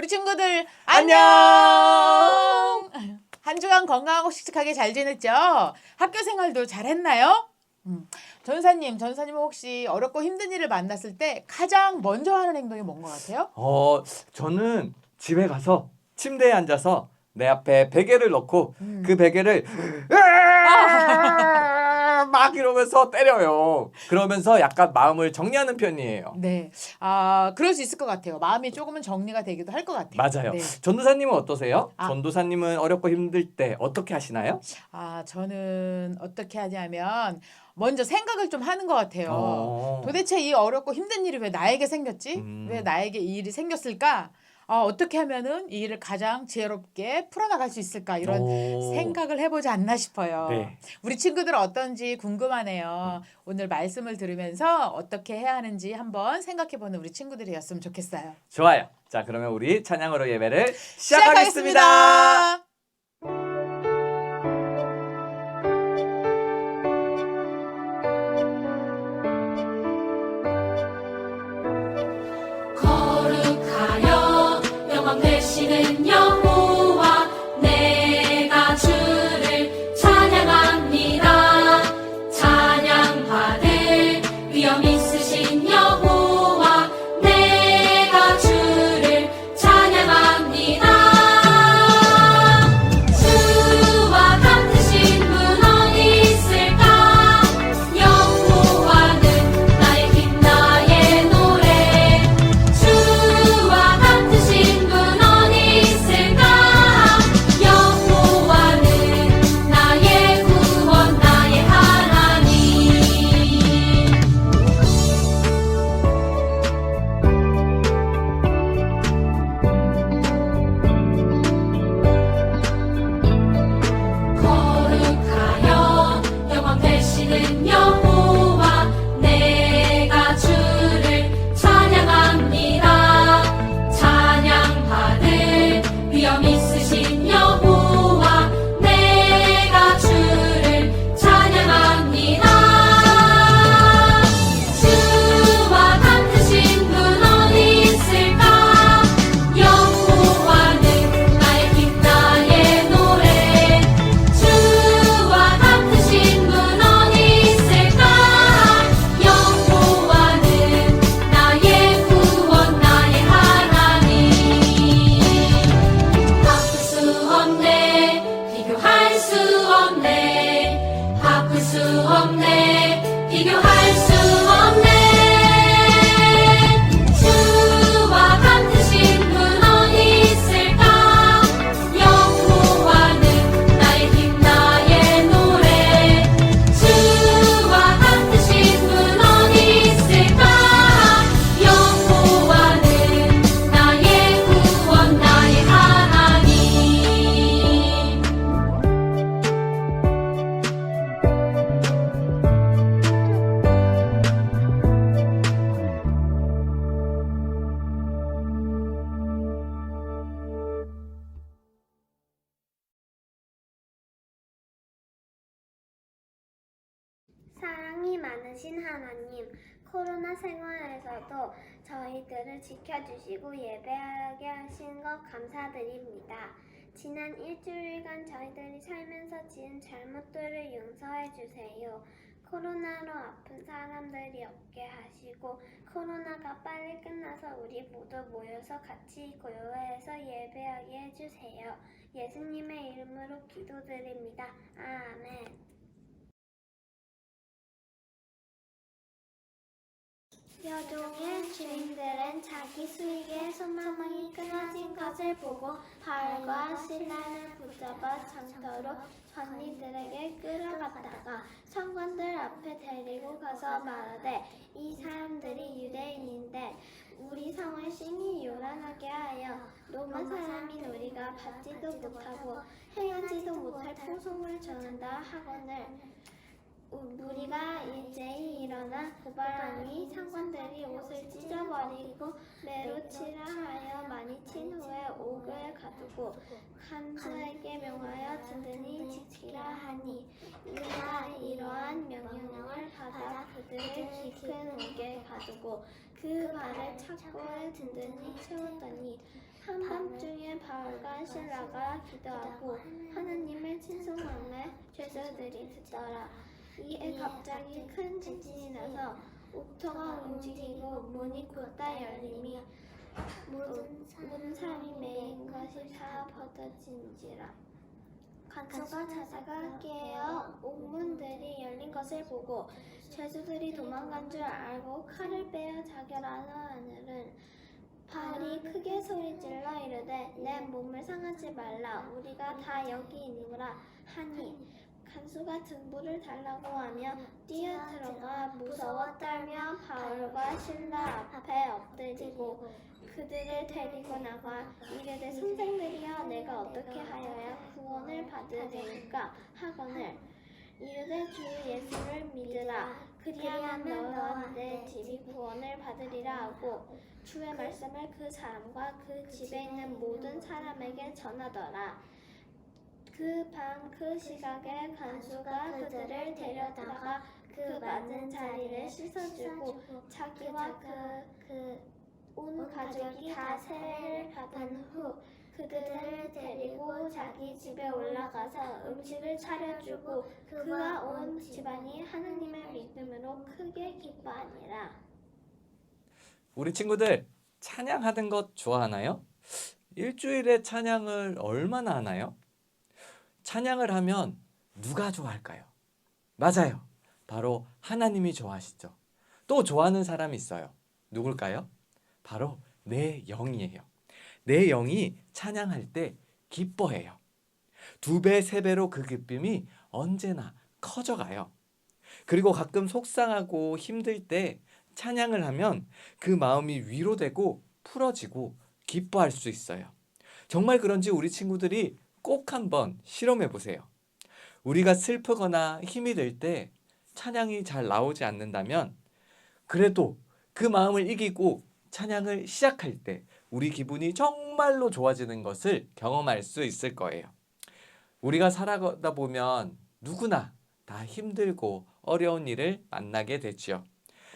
친구들 안녕! 한 주간 건강하고 씩씩하게 잘 지냈죠? 학교 생활도 잘했나요? 전사님은 혹시 어렵고 힘든 일을 만났을 때 가장 먼저 하는 행동이 뭔 것 같아요? 저는 집에 가서 침대에 앉아서 내 앞에 베개를 넣고 그 베개를 막 이러면서 때려요. 그러면서 약간 마음을 정리하는 편이에요. 네, 그럴 수 있을 것 같아요. 마음이 조금은 정리가 되기도 할 것 같아요. 맞아요. 네. 전도사님은 어떠세요? 아. 전도사님은 어렵고 힘들 때 어떻게 하시나요? 저는 어떻게 하냐면 먼저 생각을 좀 하는 것 같아요. 어. 도대체 이 어렵고 힘든 일이 왜 나에게 생겼지? 왜 나에게 이 일이 생겼을까? 어떻게 하면은 이 일을 가장 지혜롭게 풀어나갈 수 있을까? 이런 생각을 해보지 않나 싶어요. 네. 우리 친구들은 어떤지 궁금하네요. 오늘 말씀을 들으면서 어떻게 해야 하는지 한번 생각해보는 우리 친구들이었으면 좋겠어요. 좋아요. 자, 그러면 우리 찬양으로 예배를 시작하겠습니다. 거룩하여 영원 되시는 여호와 내가 주를 찬양합니다. 찬양받을 위엄 있으신 여호와 내가 주를 찬양합니다. 주와 같으신 분 어디 있을까? 여호와는 나의 힘 나의 노래. 주와 같으신 분 어디 있을까? 여호와는 나의 구원 나의 하나님. 거룩하여 영원 되시는 여호와 내가 주를 찬양합니다. 찬양받을 위엄 있으신 여호와 내가 주를 찬양합니다. 주와 같으신 분 어디 있을까? 여호와는 나의 힘 나의 노래. 주와 같으신 분 어디 있을까? 여호와는 나의 구원 나의 하나님. 바꿀 수 없네 비교할 수 없네. 바꿀 수 없네 비교할 수 없네. 주와 같으신 분 어디 있을까? 여호와는 나의 힘 나의 노래. 주와 같으신 분 어디 있을까? 여호와는 나의 구원 나의 하나님. 사랑이 많으신 하나님, 코로나 생활에서도 저희들을 지켜주시고 예배하게 하신 것 감사드립니다. 지난 일주일간 저희들이 살면서 지은 잘못들을 용서해 주세요. 코로나로 아픈 사람들이 없게 하시고 코로나가 빨리 끝나서 우리 모두 모여서 같이 교회에서 예배하게 해주세요. 예수님의 이름으로 기도드립니다. 아멘. 여종의 주인들은 자기 수익에 소망이 끊어진 것을 보고 바울과 실라를 붙잡아 장터로 관리들에게 끌어갔다가 성관들 앞에 데리고 가서 말하되 이 사람들이 유대인인데 우리 성을 심히 요란하게 하여 로마 사람인 우리가 받지도 못하고 행하지도 못할 풍속을 전한다 하거늘 우리가 일제히 일어나 고발하니 상관들이 옷을 찢어버리고 매로 치라 하여 많이 친 후에 옥을 가두고 간수에게 명하여 든든히 지키라 하니 우리가 이러한 명령을 받아 그들을 깊은 옥에 가두고 그 발을 착고에 든든히 채웠더니 한밤중에 바울과 실라가 기도하고 하나님을 찬송하며 죄수들이 듣더라. 이에 갑자기 큰 지진이 나서 옥토가 움직이고 문이 곧다 열림이 모든 사람이 매인 것이 다 벗어진지라. 간수가 자다가 깨어 옥문들이 열린 것을 보고 죄수들이 도망간 줄 알고 칼을 빼어 자결하러 하늘은 바울이 크게 소리질러 이르되 내 몸을 상하지 말라 우리가 다 여기 있노라 하니 간수가 등불을 달라고 하며 뛰어들어가 무서워 떨며 바울과 실라 앞에 엎드리고 그들을 데리고 나가 이르되 선생들이여 내가 어떻게 하여야 구원을 받으리까 하거늘 이르되 주 예수를 믿으라 그리하면 너와 내 집이 구원을 받으리라 하고 주의 말씀을 그 사람과 그 집에 있는 모든 사람에게 전하더라. 그 밤 그 시각에 간수가 그들을 데려다가 그 맞은 자리를 씻어주고 자기와 온 가족이 다 세례를 받은 후 그들을 데리고 자기 집에 올라가서 음식을 차려주고 그와 온 집안이 하나님의 믿음으로 크게 기뻐하니라. 우리 친구들 찬양하는 것 좋아하나요? 일주일에 찬양을 얼마나 하나요? 찬양을 하면 누가 좋아할까요? 맞아요. 바로 하나님이 좋아하시죠. 또 좋아하는 사람이 있어요. 누굴까요? 바로 내 영이에요. 내 영이 찬양할 때 기뻐해요. 2배, 3배로 그 기쁨이 언제나 커져가요. 그리고 가끔 속상하고 힘들 때 찬양을 하면 그 마음이 위로되고 풀어지고 기뻐할 수 있어요. 정말 그런지 우리 친구들이 꼭 한번 실험해 보세요. 우리가 슬프거나 힘이 들 때 찬양이 잘 나오지 않는다면 그래도 그 마음을 이기고 찬양을 시작할 때 우리 기분이 정말로 좋아지는 것을 경험할 수 있을 거예요. 우리가 살아가다 보면 누구나 다 힘들고 어려운 일을 만나게 되지요.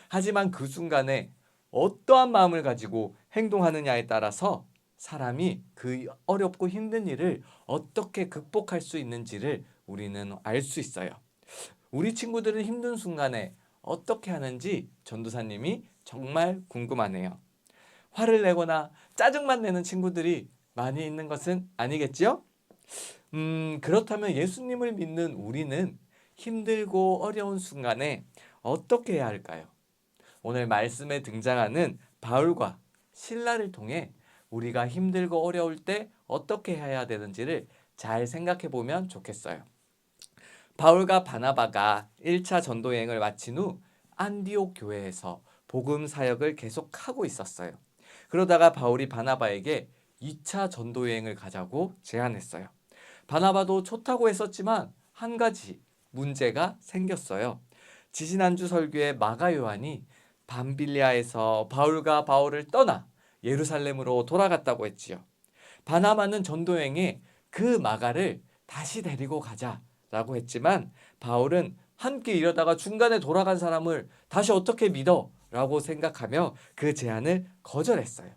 하지만 그 순간에 어떠한 마음을 가지고 행동하느냐에 따라서 사람이 그 어렵고 힘든 일을 어떻게 극복할 수 있는지를 우리는 알 수 있어요. 우리 친구들은 힘든 순간에 어떻게 하는지 전도사님이 정말 궁금하네요. 화를 내거나 짜증만 내는 친구들이 많이 있는 것은 아니겠지요? 그렇다면 예수님을 믿는 우리는 힘들고 어려운 순간에 어떻게 해야 할까요? 오늘 말씀에 등장하는 바울과 실라를 통해 우리가 힘들고 어려울 때 어떻게 해야 되는지를 잘 생각해 보면 좋겠어요. 바울과 바나바가 1차 전도 여행을 마친 후 안디옥 교회에서 복음 사역을 계속하고 있었어요. 그러다가 바울이 바나바에게 2차 전도 여행을 가자고 제안했어요. 바나바도 좋다고 했었지만 한 가지 문제가 생겼어요. 지지난주 설교에 마가 요한이 밤빌리아에서 바울을 떠나 예루살렘으로 돌아갔다고 했지요. 바나바는 전도 여행에 그 마가를 다시 데리고 가자라고 했지만 바울은 함께 이러다가 중간에 돌아간 사람을 다시 어떻게 믿어? 라고 생각하며 그 제안을 거절했어요.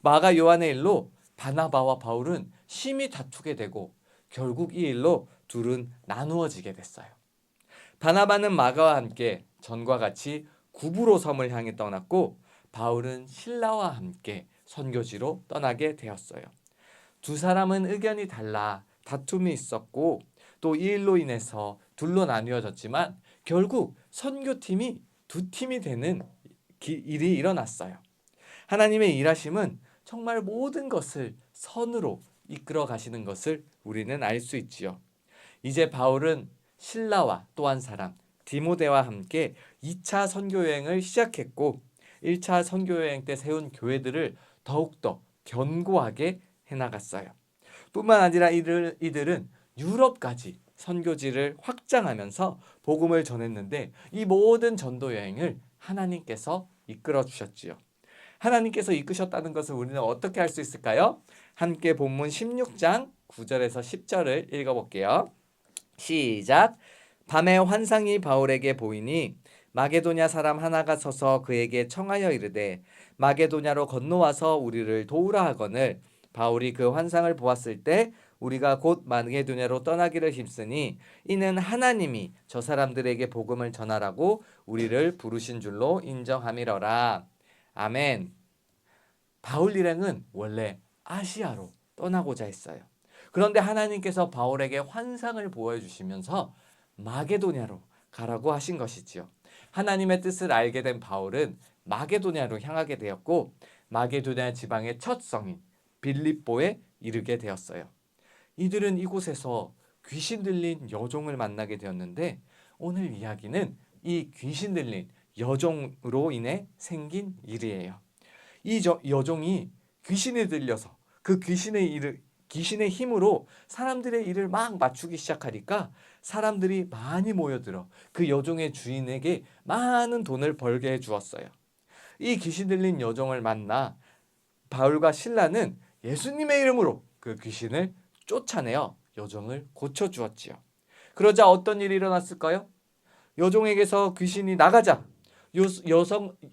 마가 요한의 일로 바나바와 바울은 심히 다투게 되고 결국 이 일로 둘은 나누어지게 됐어요. 바나바는 마가와 함께 전과 같이 구브로 섬을 향해 떠났고 바울은 실라와 함께 선교지로 떠나게 되었어요. 두 사람은 의견이 달라 다툼이 있었고 또 이 일로 인해서 둘로 나뉘어졌지만 결국 선교팀이 두 팀이 되는 일이 일어났어요. 하나님의 일하심은 정말 모든 것을 선으로 이끌어 가시는 것을 우리는 알 수 있지요. 이제 바울은 실라와 또 한 사람 디모데와 함께 2차 선교 여행을 시작했고 1차 선교 여행 때 세운 교회들을 더욱더 견고하게 해나갔어요. 뿐만 아니라 이들은 유럽까지 선교지를 확장하면서 복음을 전했는데 이 모든 전도 여행을 하나님께서 이끌어 주셨지요. 하나님께서 이끄셨다는 것을 우리는 어떻게 알 수 있을까요? 함께 본문 16장 9절에서 10절을 읽어볼게요. 시작. 밤에 환상이 바울에게 보이니 마게도냐 사람 하나가 서서 그에게 청하여 이르되 마게도냐로 건너와서 우리를 도우라 하거늘 바울이 그 환상을 보았을 때 우리가 곧 마게도냐로 떠나기를 힘쓰니 이는 하나님이 저 사람들에게 복음을 전하라고 우리를 부르신 줄로 인정함이러라. 아멘. 바울 일행은 원래 아시아로 떠나고자 했어요. 그런데 하나님께서 바울에게 환상을 보여주시면서 마게도냐로 가라고 하신 것이지요. 하나님의 뜻을 알게 된 바울은 마게도냐로 향하게 되었고 마게도냐 지방의 첫 성인 빌립보에 이르게 되었어요. 이들은 이곳에서 귀신 들린 여종을 만나게 되었는데 오늘 이야기는 이 귀신 들린 여종으로 인해 생긴 일이에요. 이 여종이 귀신에 들려서 그 귀신의 힘으로 사람들의 일을 막 맞추기 시작하니까 사람들이 많이 모여들어 그 여종의 주인에게 많은 돈을 벌게 해주었어요. 이 귀신 들린 여종을 만나 바울과 실라는 예수님의 이름으로 그 귀신을 쫓아내어 여종을 고쳐주었지요. 그러자 어떤 일이 일어났을까요? 여종에게서 귀신이 나가자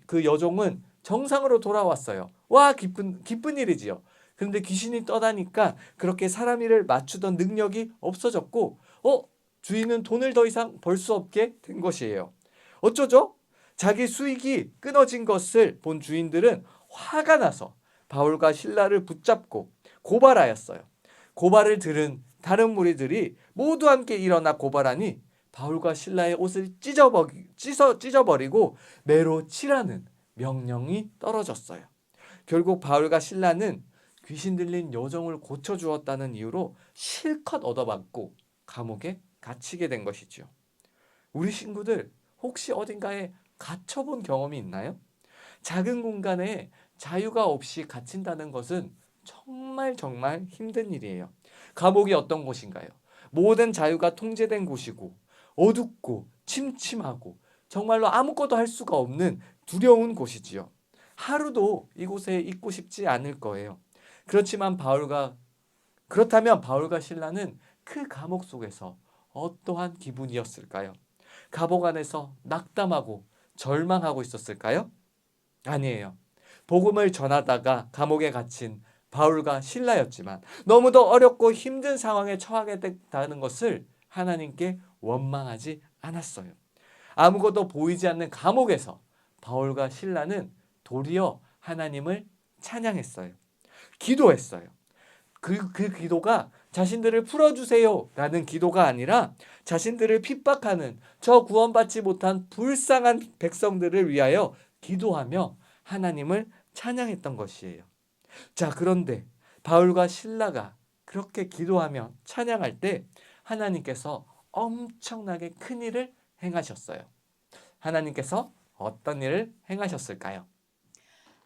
그 여종은 정상으로 돌아왔어요. 와, 기쁜 일이지요. 그런데 귀신이 떠나니까 그렇게 사람 일을 맞추던 능력이 없어졌고 주인은 돈을 더 이상 벌 수 없게 된 것이에요. 어쩌죠? 자기 수익이 끊어진 것을 본 주인들은 화가 나서 바울과 실라를 붙잡고 고발하였어요. 고발을 들은 다른 무리들이 모두 함께 일어나 고발하니 바울과 실라의 옷을 찢어버리고 매로 치라는 명령이 떨어졌어요. 결국 바울과 실라는 귀신 들린 여종을 고쳐주었다는 이유로 실컷 얻어맞고 감옥에 갇히게 된 것이죠. 우리 친구들 혹시 어딘가에 갇혀본 경험이 있나요? 작은 공간에 자유가 없이 갇힌다는 것은 정말 힘든 일이에요. 감옥이 어떤 곳인가요? 모든 자유가 통제된 곳이고 어둡고 침침하고 정말로 아무것도 할 수가 없는 두려운 곳이지요. 하루도 이곳에 있고 싶지 않을 거예요. 그렇다면 바울과 실라는 그 감옥 속에서 어떠한 기분이었을까요? 감옥 안에서 낙담하고 절망하고 있었을까요? 아니에요. 복음을 전하다가 감옥에 갇힌 바울과 실라였지만 너무도 어렵고 힘든 상황에 처하게 됐다는 것을 하나님께 원망하지 않았어요. 아무것도 보이지 않는 감옥에서 바울과 실라는 도리어 하나님을 찬양했어요. 기도했어요. 그 기도가 자신들을 풀어주세요 라는 기도가 아니라 자신들을 핍박하는 저 구원받지 못한 불쌍한 백성들을 위하여 기도하며 하나님을 찬양했던 것이에요. 자, 그런데 바울과 실라가 그렇게 기도하며 찬양할 때 하나님께서 엄청나게 큰 일을 행하셨어요. 하나님께서 어떤 일을 행하셨을까요?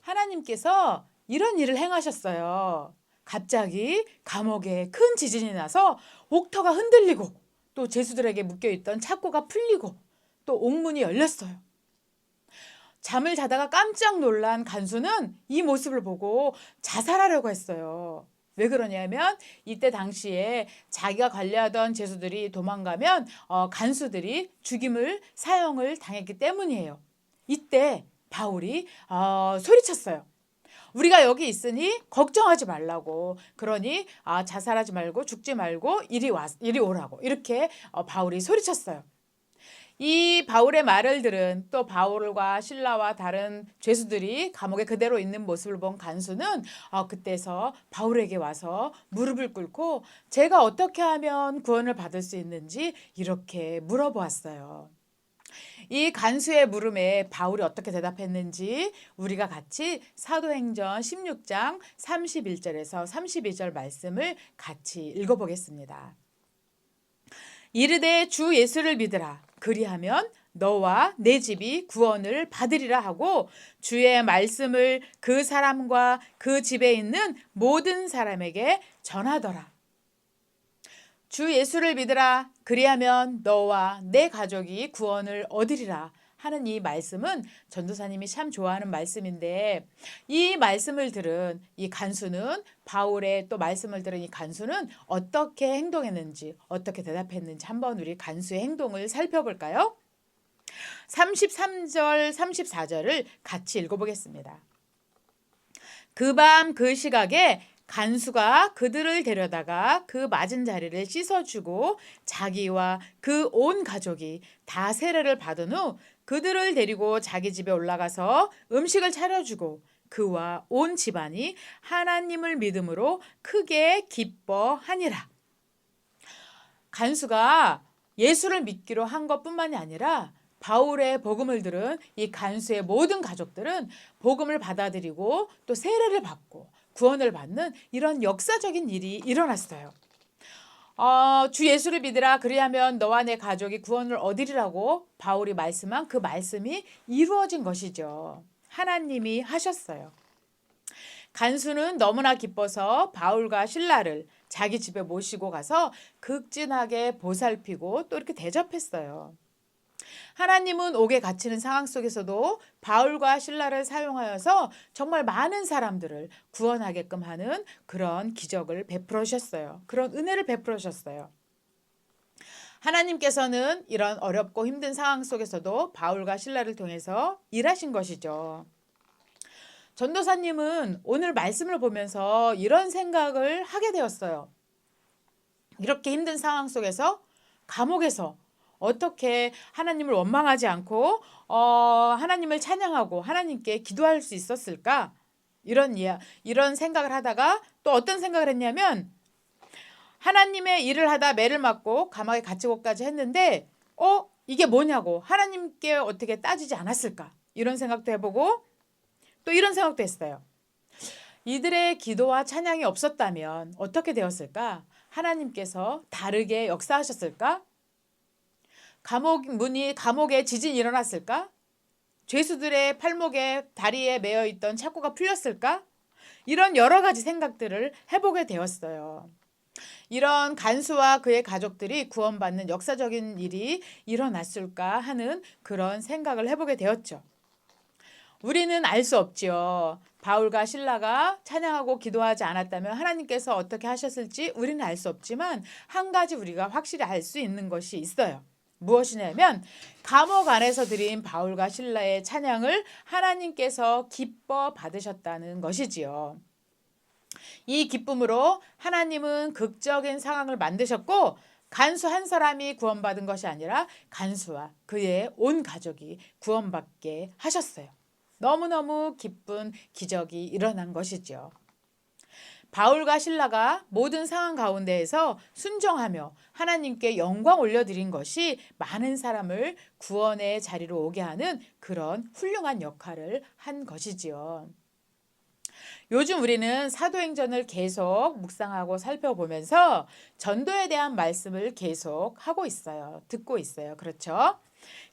하나님께서 이런 일을 행하셨어요. 갑자기 감옥에 큰 지진이 나서 옥터가 흔들리고 또 죄수들에게 묶여있던 착고가 풀리고 또 옥문이 열렸어요. 잠을 자다가 깜짝 놀란 간수는 이 모습을 보고 자살하려고 했어요. 왜 그러냐면 이때 당시에 자기가 관리하던 죄수들이 도망가면 간수들이 죽임을 사형을 당했기 때문이에요. 이때 바울이 소리쳤어요. 우리가 여기 있으니 걱정하지 말라고. 그러니 자살하지 말고 죽지 말고 이리 오라고. 이렇게 바울이 소리쳤어요. 이 바울의 말을 들은 또 바울과 실라와 다른 죄수들이 감옥에 그대로 있는 모습을 본 간수는 그때서 바울에게 와서 무릎을 꿇고 제가 어떻게 하면 구원을 받을 수 있는지 이렇게 물어보았어요. 이 간수의 물음에 바울이 어떻게 대답했는지 우리가 같이 사도행전 16장 31절에서 32절 말씀을 같이 읽어보겠습니다. 이르되 주 예수를 믿으라. 그리하면 너와 내 집이 구원을 받으리라 하고 주의 말씀을 그 사람과 그 집에 있는 모든 사람에게 전하더라. 주 예수를 믿으라. 그리하면 너와 내 가족이 구원을 얻으리라 하는 이 말씀은 전도사님이 참 좋아하는 말씀인데 이 말씀을 들은 이 간수는 바울의 또 말씀을 들은 이 간수는 어떻게 행동했는지 어떻게 대답했는지 한번 우리 간수의 행동을 살펴볼까요? 33절, 34절을 같이 읽어보겠습니다. 그 밤 그 시각에 간수가 그들을 데려다가 그 맞은 자리를 씻어주고 자기와 그 온 가족이 다 세례를 받은 후 그들을 데리고 자기 집에 올라가서 음식을 차려주고 그와 온 집안이 하나님을 믿음으로 크게 기뻐하니라. 간수가 예수를 믿기로 한 것뿐만이 아니라 바울의 복음을 들은 이 간수의 모든 가족들은 복음을 받아들이고 또 세례를 받고 구원을 받는 이런 역사적인 일이 일어났어요. 주 예수를 믿으라 그리하면 너와 내 가족이 구원을 얻으리라고 바울이 말씀한 그 말씀이 이루어진 것이죠. 하나님이 하셨어요. 간수는 너무나 기뻐서 바울과 신라를 자기 집에 모시고 가서 극진하게 보살피고 또 이렇게 대접했어요. 하나님은 옥에 갇히는 상황 속에서도 바울과 신라를 사용하여서 정말 많은 사람들을 구원하게끔 하는 그런 기적을 베풀어 주셨어요. 그런 은혜를 베풀어 주셨어요. 하나님께서는 이런 어렵고 힘든 상황 속에서도 바울과 신라를 통해서 일하신 것이죠. 전도사님은 오늘 말씀을 보면서 이런 생각을 하게 되었어요. 이렇게 힘든 상황 속에서 감옥에서 어떻게 하나님을 원망하지 않고 하나님을 찬양하고 하나님께 기도할 수 있었을까? 이런 생각을 하다가 또 어떤 생각을 했냐면 하나님의 일을 하다 매를 맞고 감옥에 갇히고까지 했는데 이게 뭐냐고 하나님께 어떻게 따지지 않았을까? 이런 생각도 해보고 또 이런 생각도 했어요. 이들의 기도와 찬양이 없었다면 어떻게 되었을까? 하나님께서 다르게 역사하셨을까? 감옥에 지진이 일어났을까? 죄수들의 팔목에 다리에 매여 있던 착고가 풀렸을까? 이런 여러 가지 생각들을 해보게 되었어요. 이런 간수와 그의 가족들이 구원받는 역사적인 일이 일어났을까 하는 그런 생각을 해보게 되었죠. 우리는 알 수 없지요. 바울과 신라가 찬양하고 기도하지 않았다면 하나님께서 어떻게 하셨을지 우리는 알 수 없지만 한 가지 우리가 확실히 알 수 있는 것이 있어요. 무엇이냐면 감옥 안에서 드린 바울과 신라의 찬양을 하나님께서 기뻐 받으셨다는 것이지요. 이 기쁨으로 하나님은 극적인 상황을 만드셨고 간수 한 사람이 구원받은 것이 아니라 간수와 그의 온 가족이 구원받게 하셨어요. 너무너무 기쁜 기적이 일어난 것이죠. 바울과 신라가 모든 상황 가운데에서 순종하며 하나님께 영광 올려드린 것이 많은 사람을 구원의 자리로 오게 하는 그런 훌륭한 역할을 한 것이지요. 요즘 우리는 사도행전을 계속 묵상하고 살펴보면서 전도에 대한 말씀을 계속 하고 있어요. 듣고 있어요. 그렇죠?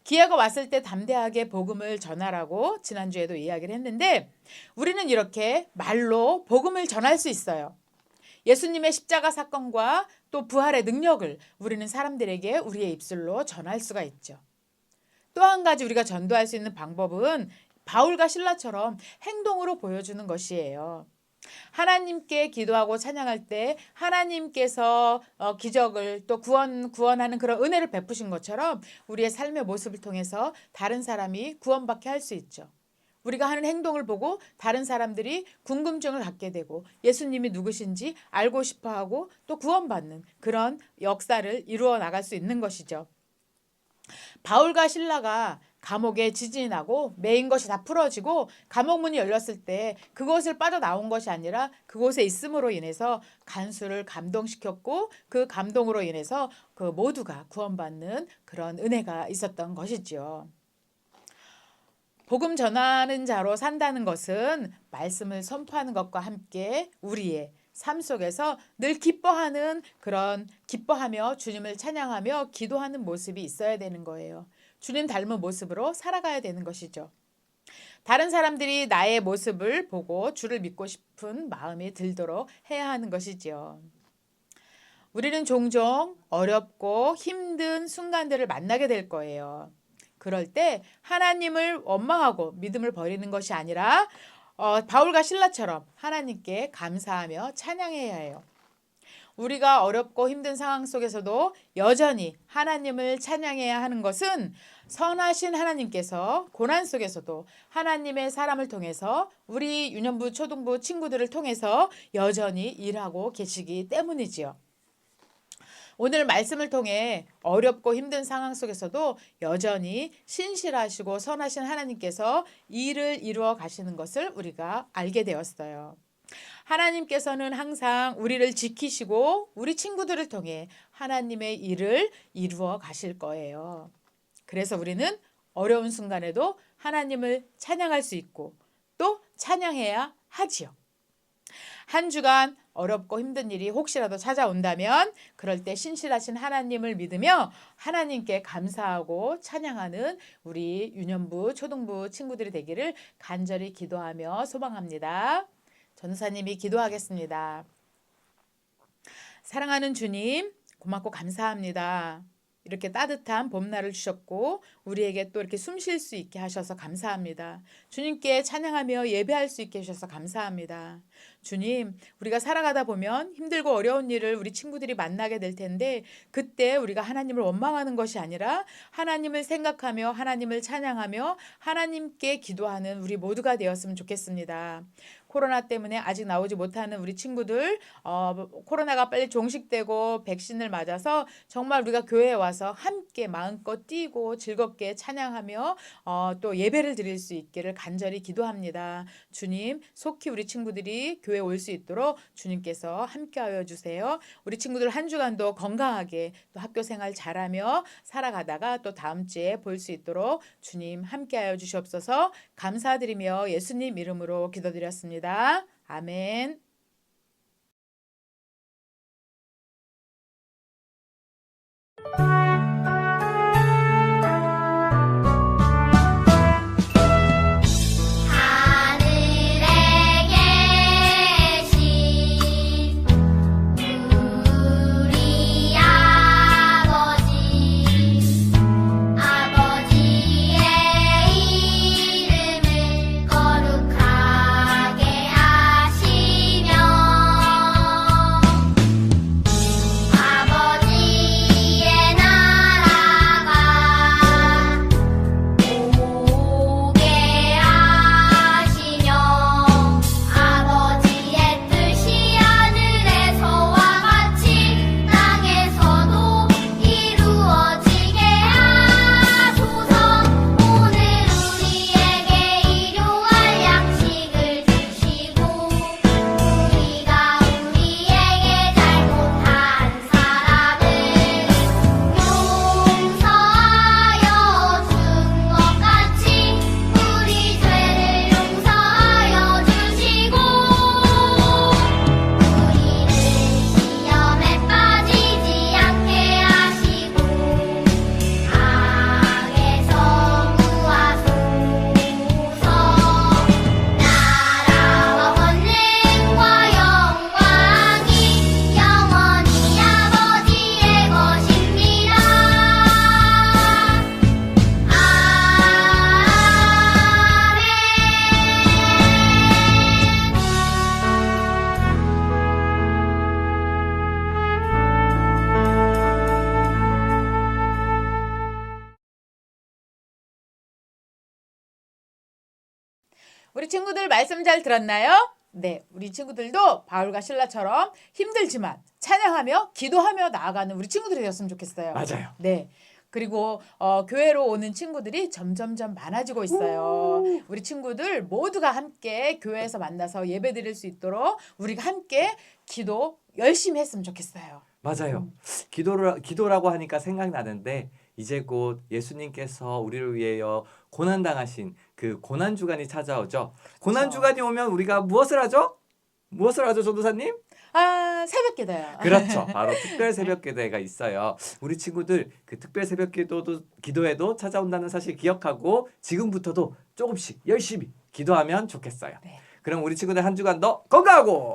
기회가 왔을 때 담대하게 복음을 전하라고 지난주에도 이야기를 했는데 우리는 이렇게 말로 복음을 전할 수 있어요. 예수님의 십자가 사건과 또 부활의 능력을 우리는 사람들에게 우리의 입술로 전할 수가 있죠. 또 한 가지 우리가 전도할 수 있는 방법은 바울과 신라처럼 행동으로 보여주는 것이에요. 하나님께 기도하고 찬양할 때 하나님께서 기적을 또 구원하는 그런 은혜를 베푸신 것처럼 우리의 삶의 모습을 통해서 다른 사람이 구원받게 할 수 있죠. 우리가 하는 행동을 보고 다른 사람들이 궁금증을 갖게 되고 예수님이 누구신지 알고 싶어하고 또 구원받는 그런 역사를 이루어 나갈 수 있는 것이죠. 바울과 신라가 감옥에 지진이 나고 매인 것이 다 풀어지고 감옥 문이 열렸을 때 그곳을 빠져나온 것이 아니라 그곳에 있음으로 인해서 간수를 감동시켰고 그 감동으로 인해서 그 모두가 구원받는 그런 은혜가 있었던 것이지요. 복음 전하는 자로 산다는 것은 말씀을 선포하는 것과 함께 우리의 삶 속에서 늘 기뻐하며 주님을 찬양하며 기도하는 모습이 있어야 되는 거예요. 주님 닮은 모습으로 살아가야 되는 것이죠. 다른 사람들이 나의 모습을 보고 주를 믿고 싶은 마음이 들도록 해야 하는 것이지요. 우리는 종종 어렵고 힘든 순간들을 만나게 될 거예요. 그럴 때 하나님을 원망하고 믿음을 버리는 것이 아니라 바울과 신라처럼 하나님께 감사하며 찬양해야 해요. 우리가 어렵고 힘든 상황 속에서도 여전히 하나님을 찬양해야 하는 것은 선하신 하나님께서 고난 속에서도 하나님의 사람을 통해서 우리 유년부 초등부 친구들을 통해서 여전히 일하고 계시기 때문이지요. 오늘 말씀을 통해 어렵고 힘든 상황 속에서도 여전히 신실하시고 선하신 하나님께서 일을 이루어 가시는 것을 우리가 알게 되었어요. 하나님께서는 항상 우리를 지키시고 우리 친구들을 통해 하나님의 일을 이루어 가실 거예요. 그래서 우리는 어려운 순간에도 하나님을 찬양할 수 있고 또 찬양해야 하지요. 한 주간 어렵고 힘든 일이 혹시라도 찾아온다면 그럴 때 신실하신 하나님을 믿으며 하나님께 감사하고 찬양하는 우리 유년부 초등부 친구들이 되기를 간절히 기도하며 소망합니다. 전사님이 기도하겠습니다. 사랑하는 주님, 고맙고 감사합니다. 이렇게 따뜻한 봄날을 주셨고 우리에게 또 이렇게 숨 쉴 수 있게 하셔서 감사합니다. 주님께 찬양하며 예배할 수 있게 해주셔서 감사합니다. 주님, 우리가 살아가다 보면 힘들고 어려운 일을 우리 친구들이 만나게 될 텐데 그때 우리가 하나님을 원망하는 것이 아니라 하나님을 생각하며 하나님을 찬양하며 하나님께 기도하는 우리 모두가 되었으면 좋겠습니다. 코로나 때문에 아직 나오지 못하는 우리 친구들 코로나가 빨리 종식되고 백신을 맞아서 정말 우리가 교회에 와서 함께 마음껏 뛰고 즐겁게 찬양하며 또 예배를 드릴 수 있기를 간절히 기도합니다. 주님, 속히 우리 친구들이 교회에 올 수 있도록 주님께서 함께하여 주세요. 우리 친구들 한 주간도 건강하게 또 학교 생활 잘하며 살아가다가 또 다음 주에 볼 수 있도록 주님 함께하여 주시옵소서. 감사드리며 예수님 이름으로 기도드렸습니다. 아멘. 하늘에 계신 우리 아버지의 이름을 거룩하게 하시며 아버지의 나라가 오게 하시며 아버지의 뜻이 하늘에서와 같이 땅에서도 이루어지게 하소서. 오늘 우리에게 일용할 양식을 주시고 우리가 우리에게 잘못한 사람을 용서하여 준 것 같이 우리 죄를 용서하여 주시고 우리를 시험에 빠지지 않게 하시고 악에서 구하소서. 나라와 권능과 영광이 영원히 아버지의 것입니다. 우리 친구들 말씀 잘 들었나요? 네, 우리 친구들도 바울과 실라처럼 힘들지만 찬양하며 기도하며 나아가는 우리 친구들이 되었으면 좋겠어요. 맞아요. 네. 그리고 교회로 오는 친구들이 점점점 많아지고 있어요. 우리 친구들 모두가 함께 교회에서 만나서 예배 드릴 수 있도록 우리가 함께 기도 열심히 했으면 좋겠어요. 맞아요. 기도라고 하니까 생각나는데 이제 곧 예수님께서 우리를 위하여 고난 당하신 그 고난 주간이 찾아오죠. 고난 주간이 오면 우리가 무엇을 하죠? 무엇을 하죠, 전도사님? 새벽 기도요. 그렇죠. 바로 특별 새벽 기도회가 있어요. 우리 친구들 그 특별 새벽 기도회도 찾아온다는 사실 기억하고 지금부터도 조금씩 열심히 기도하면 좋겠어요. 네. 그럼 우리 친구들 한 주간도 건강하고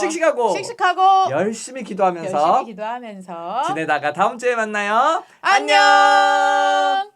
씩씩하고 열심히 기도하면서 기도하면서 지내다가 다음 주에 만나요. 안녕.